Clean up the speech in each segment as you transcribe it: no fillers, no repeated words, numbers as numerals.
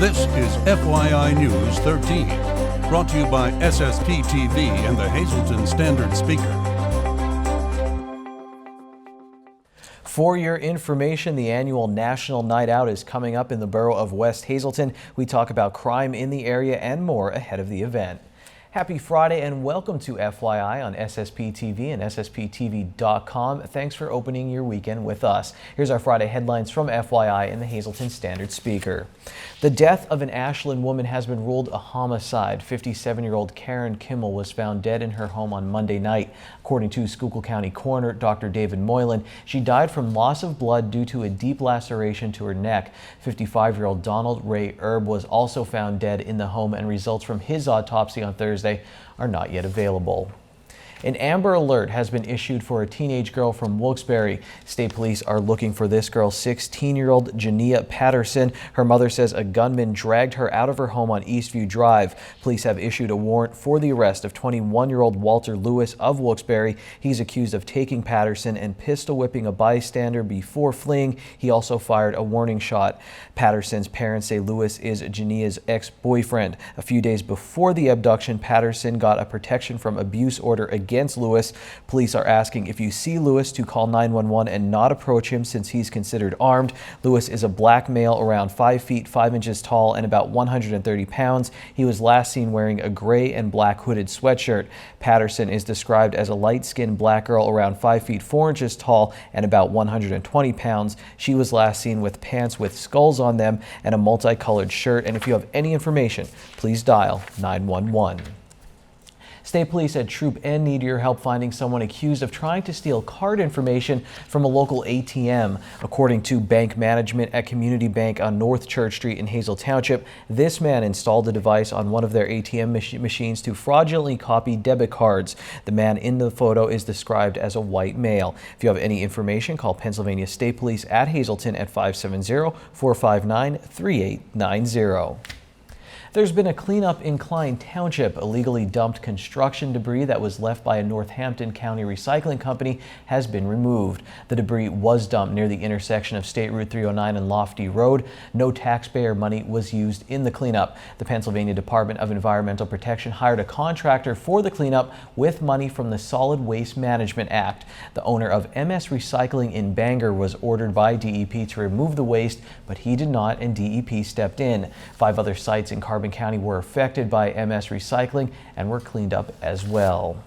This is FYI News 13, brought to you by SSPTV and the Hazleton Standard Speaker. For your information, the annual National Night Out is coming up in the borough of West Hazleton. We talk about crime in the area and more ahead of the event. Happy Friday and welcome to FYI on SSPTV and SSPTV.com. Thanks for opening your weekend with us. Here's our Friday headlines from FYI and the Hazleton Standard Speaker. The death of an Ashland woman has been ruled a homicide. 57-year-old Karen Kimmel was found dead in her home on Monday night. According to Schuylkill County Coroner Dr. David Moylan, she died from loss of blood due to a deep laceration to her neck. 55-year-old Donald Ray Erb was also found dead in the home, and results from his autopsy on Thursday are not yet available. An Amber Alert has been issued for a teenage girl from Wilkes-Barre. State police are looking for this girl, 16-year-old Jania Patterson. Her mother says a gunman dragged her out of her home on Eastview Drive. Police have issued a warrant for the arrest of 21-year-old Walter Lewis of Wilkes-Barre. He's accused of taking Patterson and pistol whipping a bystander before fleeing. He also fired a warning shot. Patterson's parents say Lewis is Jania's ex-boyfriend. A few days before the abduction, Patterson got a protection from abuse order against Lewis. Police are asking if you see Lewis to call 911 and not approach him since he's considered armed. Lewis is a black male around 5 feet 5 inches tall and about 130 pounds. He was last seen wearing a gray and black hooded sweatshirt. Patterson is described as a light-skinned black girl around 5 feet 4 inches tall and about 120 pounds. She was last seen with pants with skulls on them and a multicolored shirt. And if you have any information, please dial 911. State police said Troop N need your help finding someone accused of trying to steal card information from a local ATM. According to bank management at Community Bank on North Church Street in Hazel Township, this man installed the device on one of their ATM machines to fraudulently copy debit cards. The man in the photo is described as a white male. If you have any information, call Pennsylvania State Police at Hazleton at 570-459-3890. There's been a cleanup in Klein Township. Illegally dumped construction debris that was left by a Northampton County recycling company has been removed. The debris was dumped near the intersection of State Route 309 and Lofty Road. No taxpayer money was used in the cleanup. The Pennsylvania Department of Environmental Protection hired a contractor for the cleanup with money from the Solid Waste Management Act. The owner of MS Recycling in Bangor was ordered by DEP to remove the waste, but he did not, and DEP stepped in. 5 other sites in Carbon County were affected by MS Recycling and were cleaned up as well.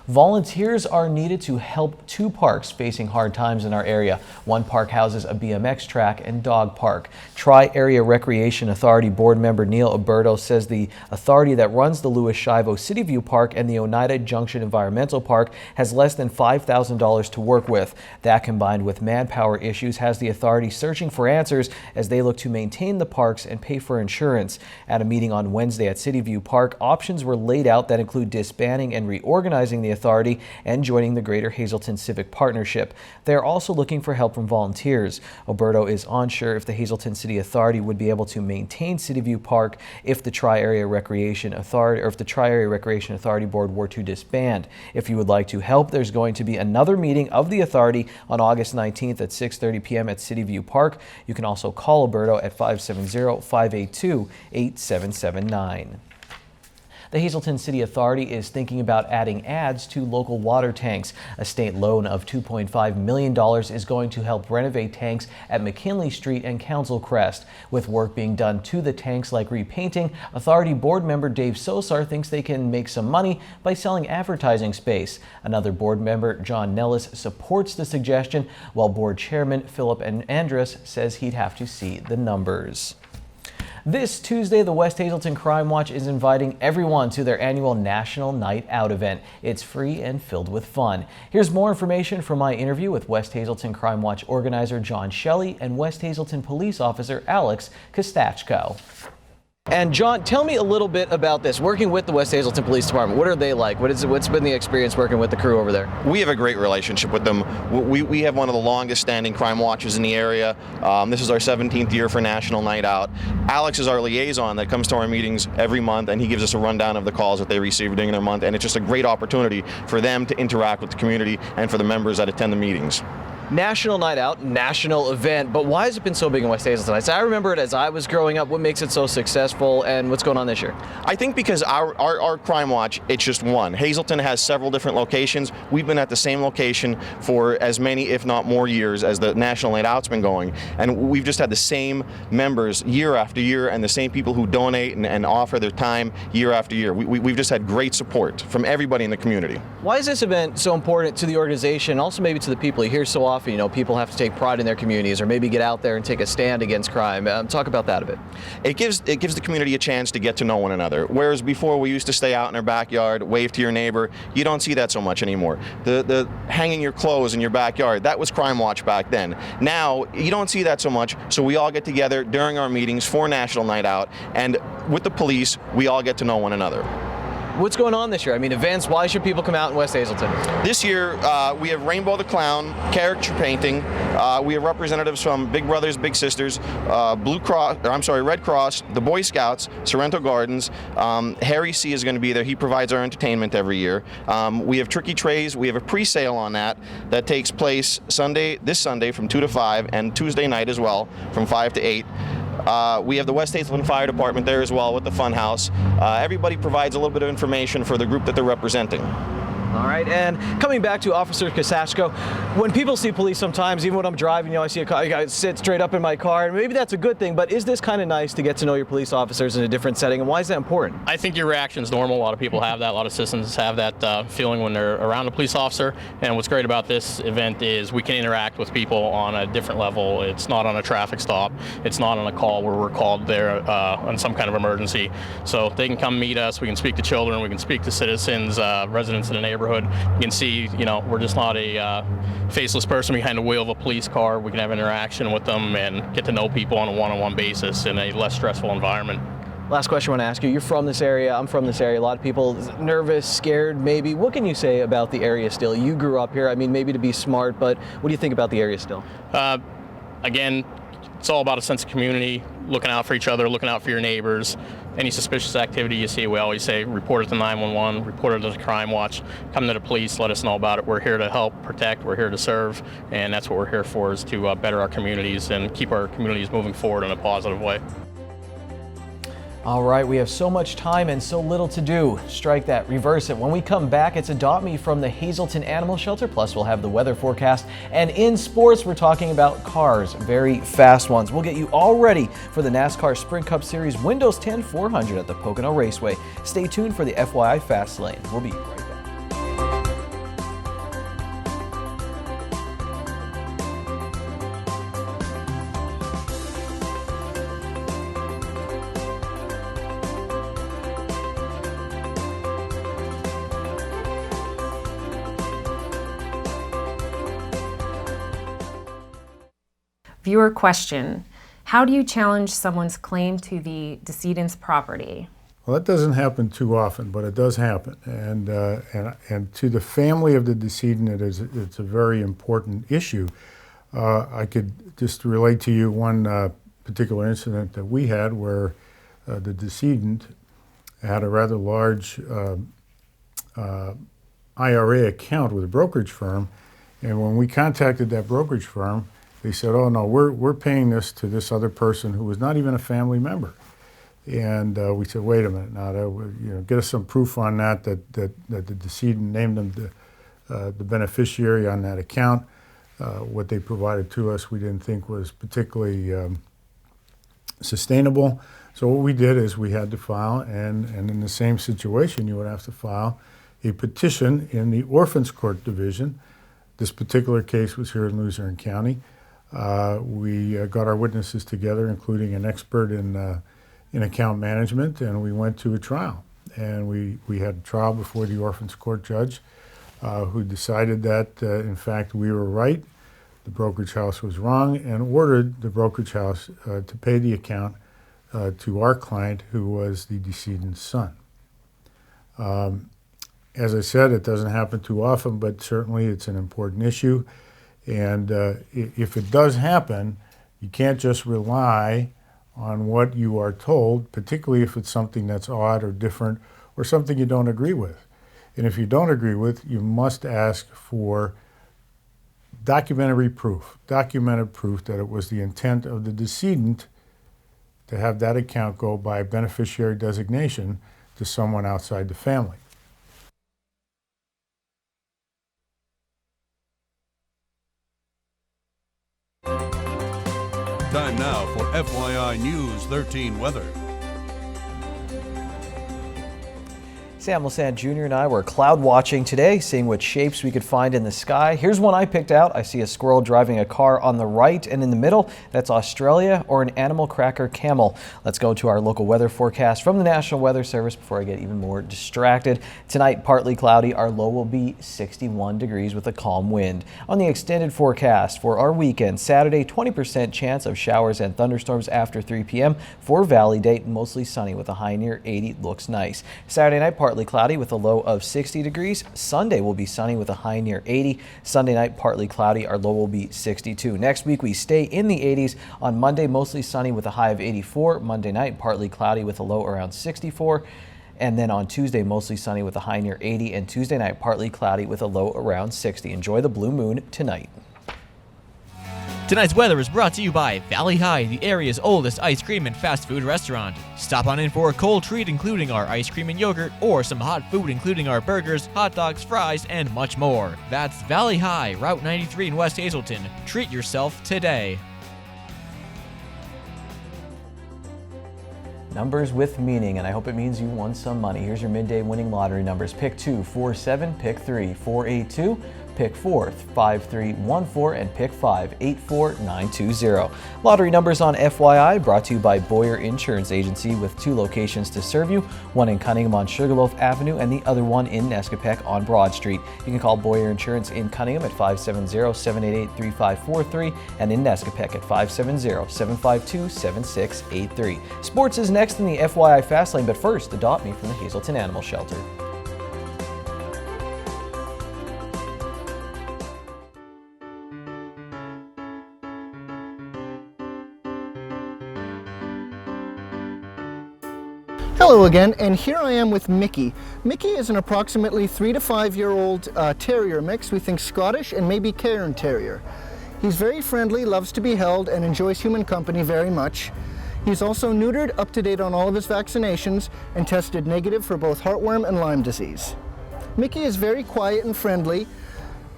Volunteers are needed to help 2 parks facing hard times in our area. One park houses a BMX track and dog park. Tri-Area Recreation Authority board member Neil Alberto says the authority that runs the Louis Shivo City View Park and the Oneida Junction Environmental Park has less than $5,000 to work with. That, combined with manpower issues, has the authority searching for answers as they look to maintain the parks and pay for insurance. At a meeting on Wednesday at City View Park, options were laid out that include disbanding and reorganizing the authority and joining the Greater Hazleton Civic Partnership. They are also looking for help from volunteers. Alberto is unsure if the Hazleton City Authority would be able to maintain City View Park if the Tri-Area Recreation Authority Board were to disband. If you would like to help, there's going to be another meeting of the authority on August 19th at 6:30 p.m. at City View Park. You can also call Alberto at 570-582-8779. The Hazleton City Authority is thinking about adding ads to local water tanks. A state loan of $2.5 million is going to help renovate tanks at McKinley Street and Council Crest. With work being done to the tanks like repainting, Authority board member Dave Sosar thinks they can make some money by selling advertising space. Another board member, John Nellis, supports the suggestion, while board chairman Philip Andrus says he'd have to see the numbers. This Tuesday, the West Hazleton Crime Watch is inviting everyone to their annual National Night Out event. It's free and filled with fun. Here's more information from my interview with West Hazleton Crime Watch organizer John Shelley and West Hazleton police officer Alex Kostachko. And John, tell me a little bit about this. Working with the West Hazleton Police Department, what are they like? What's been the experience working with the crew over there? We have a great relationship with them. We have one of the longest standing crime watches in the area. This is our 17th year for National Night Out. Alex is our liaison that comes to our meetings every month, and he gives us a rundown of the calls that they receive during their month, and it's just a great opportunity for them to interact with the community and for the members that attend the meetings. National Night Out, national event, but why has it been so big in West Hazelton? I remember it as I was growing up. What makes it so successful, and what's going on this year? I think because our Crime Watch, it's just one. Hazelton has several different locations. We've been at the same location for as many, if not more years as the National Night Out's been going. And we've just had the same members year after year and the same people who donate and offer their time year after year. We've just had great support from everybody in the community. Why is this event so important to the organization, also maybe to the people? You hear so often, people have to take pride in their communities or maybe get out there and take a stand against crime. Talk about that a bit. It gives the community a chance to get to know one another. Whereas before we used to stay out in our backyard, wave to your neighbor. You don't see that so much anymore. The hanging your clothes in your backyard, that was Crime Watch back then. Now you don't see that so much, so we all get together during our meetings for National Night Out, and with the police, we all get to know one another. What's going on this year? events, why should people come out in West Hazelton? This year, we have Rainbow the Clown, character painting. We have representatives from Big Brothers Big Sisters, Red Cross, the Boy Scouts, Sorrento Gardens. Harry C. is going to be there. He provides our entertainment every year. We have Tricky Trays. We have a pre-sale on that takes place this Sunday from 2 to 5, and Tuesday night as well from 5 to 8. We have the West Hazelton Fire Department there as well with the Fun House. Everybody provides a little bit of information for the group that they're representing. All right, and coming back to Officer Kasachko, when people see police sometimes, even when I'm driving, I see a car, I sit straight up in my car, and maybe that's a good thing, but is this kind of nice to get to know your police officers in a different setting, and why is that important? I think your reaction is normal. A lot of people have that. A lot of citizens have that feeling when they're around a police officer, and what's great about this event is we can interact with people on a different level. It's not on a traffic stop. It's not on a call where we're called there on some kind of emergency. So they can come meet us. We can speak to children. We can speak to citizens, residents in the neighborhood. You can see, we're just not a faceless person behind the wheel of a police car. We can have interaction with them and get to know people on a one-on-one basis in a less stressful environment. Last question I want to ask you. You're from this area. I'm from this area. A lot of people nervous, scared, maybe. What can you say about the area still? You grew up here. Maybe to be smart, but what do you think about the area still? Again, it's all about a sense of community, looking out for each other, looking out for your neighbors. Any suspicious activity you see, we always say report it to 911, report it to the Crime Watch, come to the police, let us know about it. We're here to help protect, we're here to serve, and that's what we're here for, is to better our communities and keep our communities moving forward in a positive way. All right, we have so much time and so little to do. Strike that, reverse it. When we come back, it's Adopt Me from the Hazelton Animal Shelter. Plus, we'll have the weather forecast. And in sports, we're talking about cars, very fast ones. We'll get you all ready for the NASCAR Sprint Cup Series Windows 10 400 at the Pocono Raceway. Stay tuned for the FYI Fast Lane. We'll be right back. Viewer question: how do you challenge someone's claim to the decedent's property? Well, that doesn't happen too often, but it does happen. And to the family of the decedent, it's a very important issue. I could just relate to you one particular incident that we had where the decedent had a rather large IRA account with a brokerage firm, and when we contacted that brokerage firm, they said, "Oh no, we're paying this to this other person who was not even a family member." And we said, "Wait a minute, now, get us some proof on that the decedent named them the beneficiary on that account." What they provided to us, we didn't think was particularly sustainable. So what we did is we had to file, and in the same situation, you would have to file a petition in the Orphans Court Division. This particular case was here in Luzerne County. We got our witnesses together, including an expert in account management, and we went to a trial. And we had a trial before the Orphans Court judge, who decided that, in fact, we were right, the brokerage house was wrong, and ordered the brokerage house to pay the account to our client, who was the decedent's son. As I said, it doesn't happen too often, but certainly it's an important issue. And if it does happen, you can't just rely on what you are told, particularly if it's something that's odd or different or something you don't agree with. And if you don't agree with, you must ask for documented proof that it was the intent of the decedent to have that account go by beneficiary designation to someone outside the family. Time now for FYI News 13 weather. Sam Lassant Jr. and I were cloud watching today, seeing what shapes we could find in the sky. Here's one I picked out. I see a squirrel driving a car on the right, and in the middle, that's Australia, or an animal cracker camel. Let's go to our local weather forecast from the National Weather Service before I get even more distracted. Tonight, partly cloudy. Our low will be 61 degrees with a calm wind. On the extended forecast for our weekend, Saturday, 20% chance of showers and thunderstorms after 3 p.m. For Valley Date, mostly sunny with a high near 80. Looks nice. Saturday night, partly cloudy with a low of 60 degrees. Sunday will be sunny with a high near 80. Sunday night, partly cloudy. Our low will be 62. Next week, we stay in the 80s. On Monday, mostly sunny with a high of 84. Monday night, partly cloudy with a low around 64. And then on Tuesday, mostly sunny with a high near 80. And Tuesday night, partly cloudy with a low around 60. Enjoy the blue moon tonight. Tonight's weather is brought to you by Valley High, the area's oldest ice cream and fast food restaurant. Stop on in for a cold treat including our ice cream and yogurt, or some hot food including our burgers, hot dogs, fries, and much more. That's Valley High, Route 93 in West Hazelton. Treat yourself today. Numbers with meaning, and I hope it means you won some money. Here's your midday winning lottery numbers. Pick 2, 4, 7, pick 3, 4, 8, 2. Pick 4, 5, 3, 1, 4, and pick 5, 8, 4, 9, 2, 0. Lottery numbers on FYI brought to you by Boyer Insurance Agency with 2 locations to serve you, one in Cunningham on Sugarloaf Avenue and the other one in Nescapec on Broad Street. You can call Boyer Insurance in Cunningham at 570-788-3543 and in Nescapec at 570-752-7683. Sports is next in the FYI Fast Lane, but first, adopt me from the Hazelton Animal Shelter. Hello again, and here I am with Mickey. Mickey is an approximately 3 to 5 year old terrier mix. We think Scottish and maybe Cairn Terrier. He's very friendly, loves to be held, and enjoys human company very much. He's also neutered, up to date on all of his vaccinations, and tested negative for both heartworm and Lyme disease. Mickey is very quiet and friendly,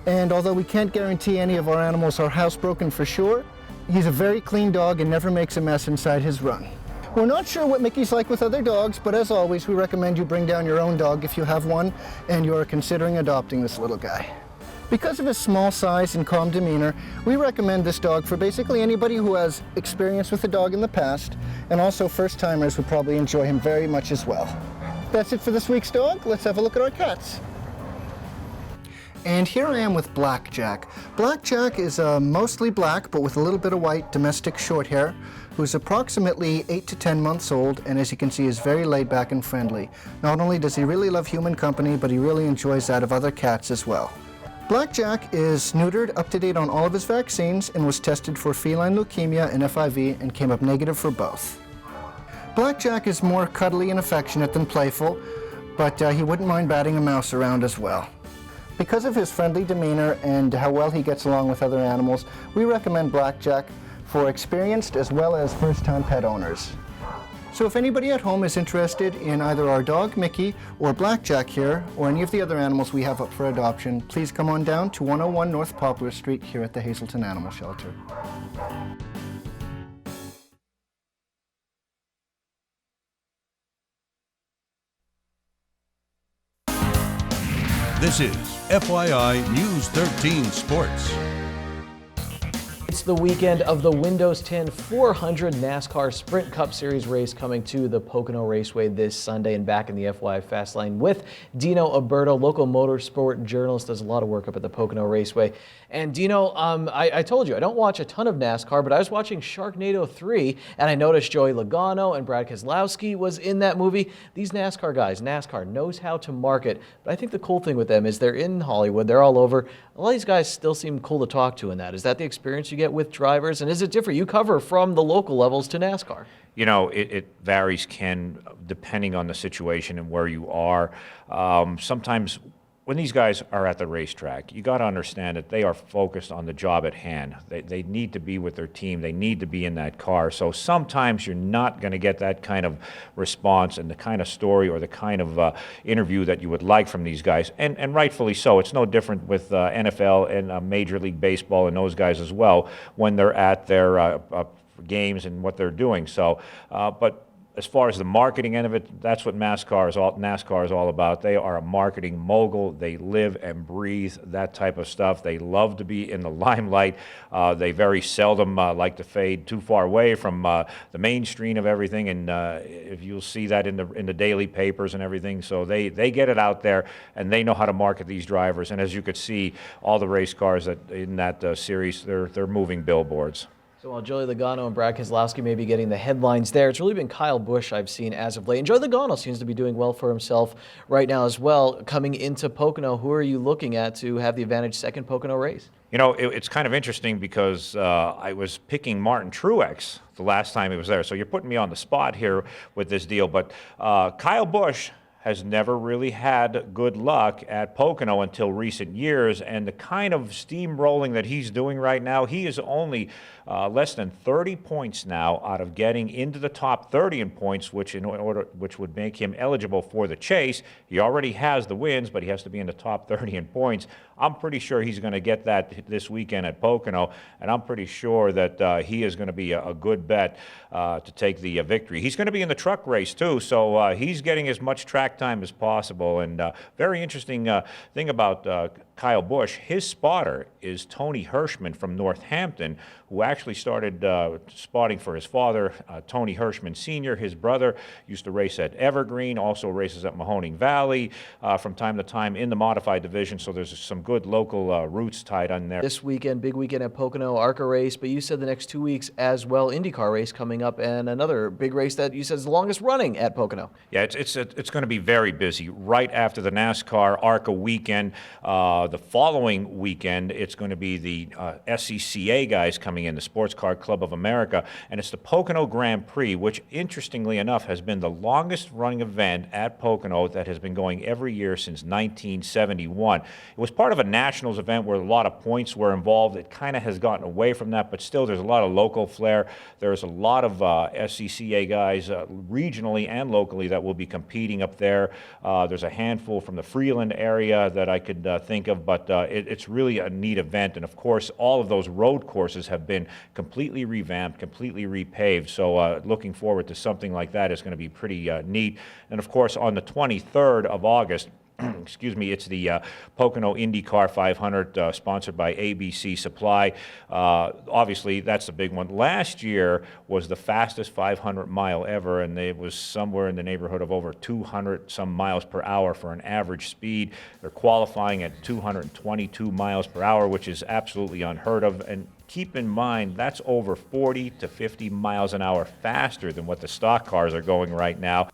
and although we can't guarantee any of our animals are housebroken for sure, he's a very clean dog and never makes a mess inside his run. We're not sure what Mickey's like with other dogs, but as always, we recommend you bring down your own dog if you have one and you are considering adopting this little guy. Because of his small size and calm demeanor, we recommend this dog for basically anybody who has experience with a dog in the past, and also first-timers would probably enjoy him very much as well. That's it for this week's dog. Let's have a look at our cats. And here I am with Blackjack. Blackjack is mostly black, but with a little bit of white domestic short hair, who's approximately 8 to 10 months old, and as you can see is very laid back and friendly. Not only does he really love human company, but he really enjoys that of other cats as well. Blackjack is neutered, up to date on all of his vaccines, and was tested for feline leukemia and FIV and came up negative for both. Blackjack is more cuddly and affectionate than playful, but he wouldn't mind batting a mouse around as well. Because of his friendly demeanor and how well he gets along with other animals, we recommend Blackjack for experienced as well as first-time pet owners. So if anybody at home is interested in either our dog Mickey or Blackjack here, or any of the other animals we have up for adoption, please come on down to 101 North Poplar Street here at the Hazelton Animal Shelter. This is FYI News 13 Sports. It's the weekend of the Windows 10 400 NASCAR Sprint Cup Series race coming to the Pocono Raceway this Sunday, and back in the FYI Fast Lane with Dino Alberto, local motorsport journalist, does a lot of work up at the Pocono Raceway. And Dino, I told you I don't watch a ton of NASCAR, but I was watching Sharknado 3 and I noticed Joey Logano and Brad Keselowski was in that movie. These NASCAR guys, NASCAR knows how to market, but I think the cool thing with them is they're in Hollywood, they're all over. A lot of these guys still seem cool to talk to in that. Is that the experience you get with drivers, and is it different? You cover from the local levels to NASCAR. You know, it varies, Ken, depending on the situation and where you are. Sometimes when these guys are at the racetrack, you got to understand that they are focused on the job at hand. They need to be with their team. They need to be in that car. So sometimes you're not going to get that kind of response and the kind of story or the kind of interview that you would like from these guys, and rightfully so. It's no different with NFL and Major League Baseball and those guys as well when they're at their games and what they're doing. So, but as far as the marketing end of it, that's what NASCAR is all about. They are a marketing mogul. They live and breathe that type of stuff. They love to be in the limelight. They very seldom like to fade too far away from the mainstream of everything. And if you'll see that in the daily papers and everything, so they get it out there and they know how to market these drivers. And as you could see, all the race cars that in that series, they're moving billboards. So while Joey Logano and Brad Keselowski may be getting the headlines there, it's really been Kyle Busch I've seen as of late. And Joey Logano seems to be doing well for himself right now as well. Coming into Pocono, who are you looking at to have the advantage second Pocono race? You know, it's kind of interesting because I was picking Martin Truex the last time he was there. So you're putting me on the spot here with this deal. But Kyle Busch has never really had good luck at Pocono until recent years, and the kind of steamrolling that he's doing right now, he is only less than 30 points now out of getting into the top 30 in points, which would make him eligible for the chase. He already has the wins, but he has to be in the top 30 in points. I'm pretty sure he's going to get that this weekend at Pocono, and I'm pretty sure that he is going to be a good bet to take the victory. He's going to be in the truck race too, so he's getting as much track time as possible. And very interesting thing about Kyle Busch, his spotter is Tony Hirschman from Northampton, who actually started spotting for his father, Tony Hirschman Sr. His brother used to race at Evergreen, also races at Mahoning Valley from time to time in the modified division, so there's some good local roots tied on there. This weekend, big weekend at Pocono, ARCA race, but you said the next 2 weeks as well, IndyCar race coming up, and another big race that you said is the longest running at Pocono. Yeah, it's going to be very busy. Right after the NASCAR ARCA weekend, the following weekend, it's going to be the SCCA guys coming in, the Sports Car Club of America, and it's the Pocono Grand Prix, which interestingly enough has been the longest running event at Pocono that has been going every year since 1971. It was part of a nationals event where a lot of points were involved. It kind of has gotten away from that, but still there's a lot of local flair. There's a lot of SCCA guys regionally and locally that will be competing up there. There's a handful from the Freeland area that I could think of, but it's really a neat event. And of course, all of those road courses have been completely revamped, completely repaved. So looking forward to something like that is going to be pretty neat. And of course, on the 23rd of August, excuse me, it's the Pocono IndyCar 500 sponsored by ABC Supply. Obviously, that's the big one. Last year was the fastest 500 mile ever, and it was somewhere in the neighborhood of over 200 some miles per hour for an average speed. They're qualifying at 222 miles per hour, which is absolutely unheard of. And keep in mind, that's over 40 to 50 miles an hour faster than what the stock cars are going right now.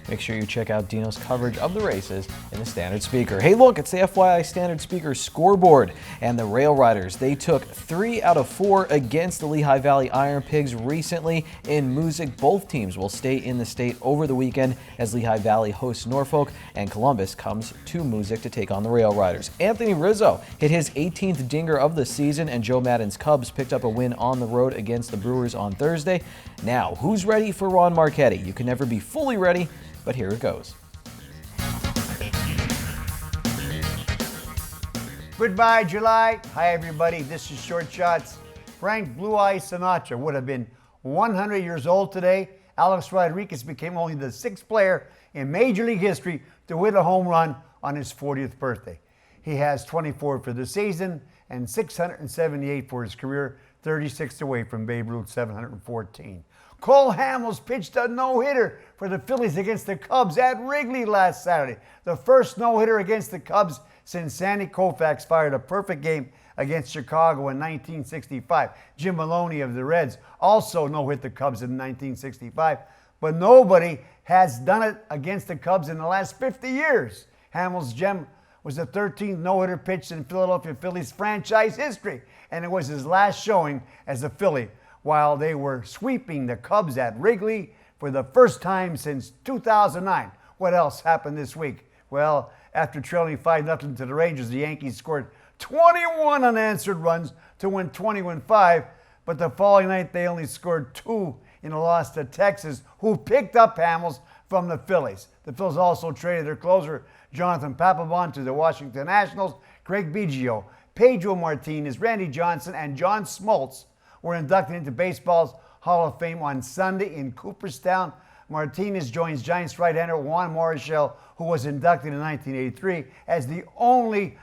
Make sure you check out Dino's coverage of the races in the Standard Speaker. Hey, look, it's the FYI Standard Speaker scoreboard. And the Rail Riders, they took 3 out of 4 against the Lehigh Valley Iron Pigs recently in Moosic. Both teams will stay in the state over the weekend as Lehigh Valley hosts Norfolk and Columbus comes to Moosic to take on the Rail Riders. Anthony Rizzo hit his 18th dinger of the season, and Joe Madden's Cubs picked up a win on the road against the Brewers on Thursday. Now, who's ready for Ron Marchetti? You can never be fully ready, but here it goes. Goodbye, July. Hi, everybody. This is Short Shots. Frank Blue Eye Sinatra would have been 100 years old today. Alex Rodriguez became only the 6th player in Major League history to hit a home run on his 40th birthday. He has 24 for the season and 678 for his career, 36 away from Babe Ruth's 714. Cole Hamels pitched a no-hitter for the Phillies against the Cubs at Wrigley last Saturday. The first no-hitter against the Cubs since Sandy Koufax fired a perfect game against Chicago in 1965. Jim Maloney of the Reds also no-hit the Cubs in 1965, but nobody has done it against the Cubs in the last 50 years. Hamels' gem was the 13th no-hitter pitched in Philadelphia Phillies franchise history, and it was his last showing as a Philly, while they were sweeping the Cubs at Wrigley for the first time since 2009. What else happened this week? Well, after trailing 5-0 to the Rangers, the Yankees scored 21 unanswered runs to win 21-5, but the following night they only scored 2 in a loss to Texas, who picked up Hamels from the Phillies. The Phillies also traded their closer, Jonathan Papelbon, to the Washington Nationals. Greg Biggio, Pedro Martinez, Randy Johnson, and John Smoltz were inducted into baseball's Hall of Fame on Sunday in Cooperstown. Martinez joins Giants right-hander Juan Marichal, who was inducted in 1983 as the only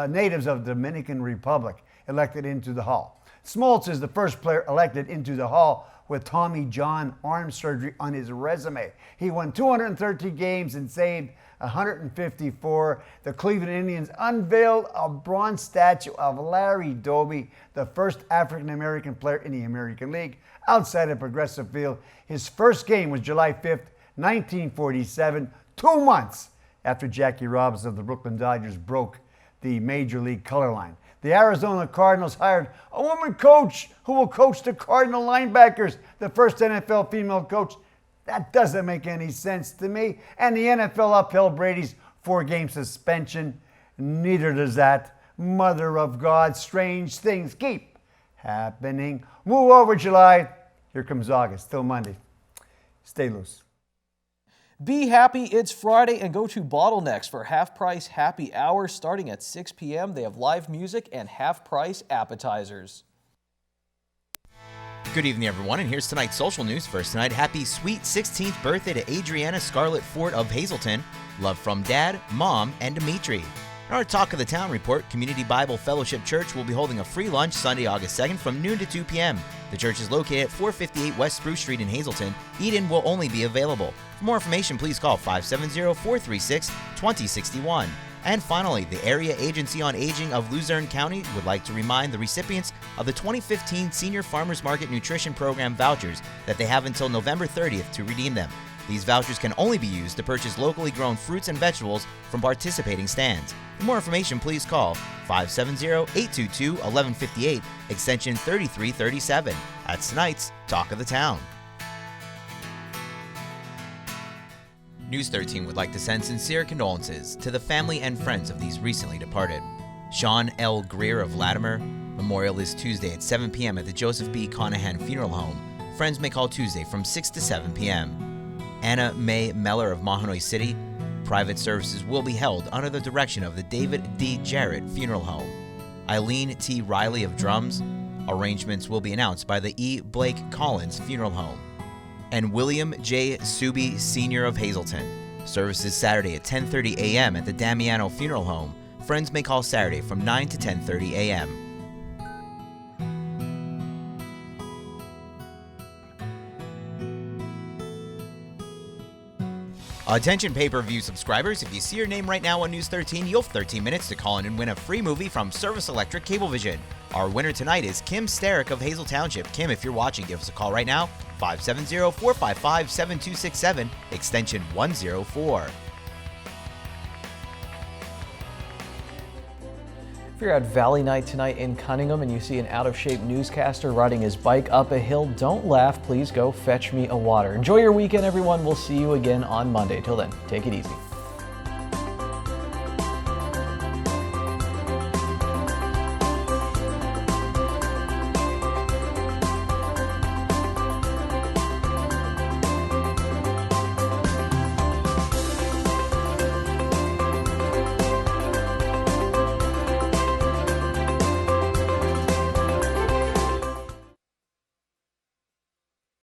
natives of the Dominican Republic elected into the Hall. Smoltz is the first player elected into the Hall with Tommy John arm surgery on his resume. He won 213 games and saved 154. The Cleveland Indians unveiled a bronze statue of Larry Doby, the first African-American player in the American League outside of Progressive Field. His first game was July 5th, 1947, 2 months after Jackie Robinson of the Brooklyn Dodgers broke the Major League color line. The Arizona Cardinals hired a woman coach who will coach the Cardinal linebackers, the first NFL female coach. That doesn't make any sense to me. And the NFL upheld Brady's 4-game suspension. Neither does that. Mother of God, strange things keep happening. Move over, July. Here comes August. Till Monday. Stay loose. Be happy, it's Friday, and go to Bottlenecks for half-price happy hour starting at 6 p.m. They have live music and half-price appetizers. Good evening, everyone, and here's tonight's social news. First tonight, happy sweet 16th birthday to Adriana Scarlett Ford of Hazleton. Love from Dad, Mom, and Dimitri. In our Talk of the Town report, Community Bible Fellowship Church will be holding a free lunch Sunday, August 2nd from noon to 2 p.m. The church is located at 458 West Spruce Street in Hazleton. Eat-in will only be available. For more information, please call 570-436-2061. And finally, the Area Agency on Aging of Luzerne County would like to remind the recipients of the 2015 Senior Farmers Market Nutrition Program vouchers that they have until November 30th to redeem them. These vouchers can only be used to purchase locally grown fruits and vegetables from participating stands. For more information, please call 570-822-1158, extension 3337. That's tonight's Talk of the Town. News 13 would like to send sincere condolences to the family and friends of these recently departed. Sean L. Greer of Latimer. Memorial is Tuesday at 7 p.m. at the Joseph B. Conahan Funeral Home. Friends may call Tuesday from 6 to 7 p.m. Anna Mae Meller of Mahanoy City. Private services will be held under the direction of the David D. Jarrett Funeral Home. Eileen T. Riley of Drums. Arrangements will be announced by the E. Blake Collins Funeral Home. And William J. Suby Sr. of Hazleton. Services Saturday at 10:30 a.m. at the Damiano Funeral Home. Friends may call Saturday from 9 to 10:30 a.m. Attention pay-per-view subscribers, if you see your name right now on News 13, you'll have 13 minutes to call in and win a free movie from Service Electric Cablevision. Our winner tonight is Kim Starrick of Hazel Township. Kim, if you're watching, give us a call right now, 570-455-7267, extension 104. If you're at Valley Night tonight in Cunningham and you see an out-of-shape newscaster riding his bike up a hill, don't laugh. Please go fetch me a water. Enjoy your weekend, everyone. We'll see you again on Monday. Till then, take it easy.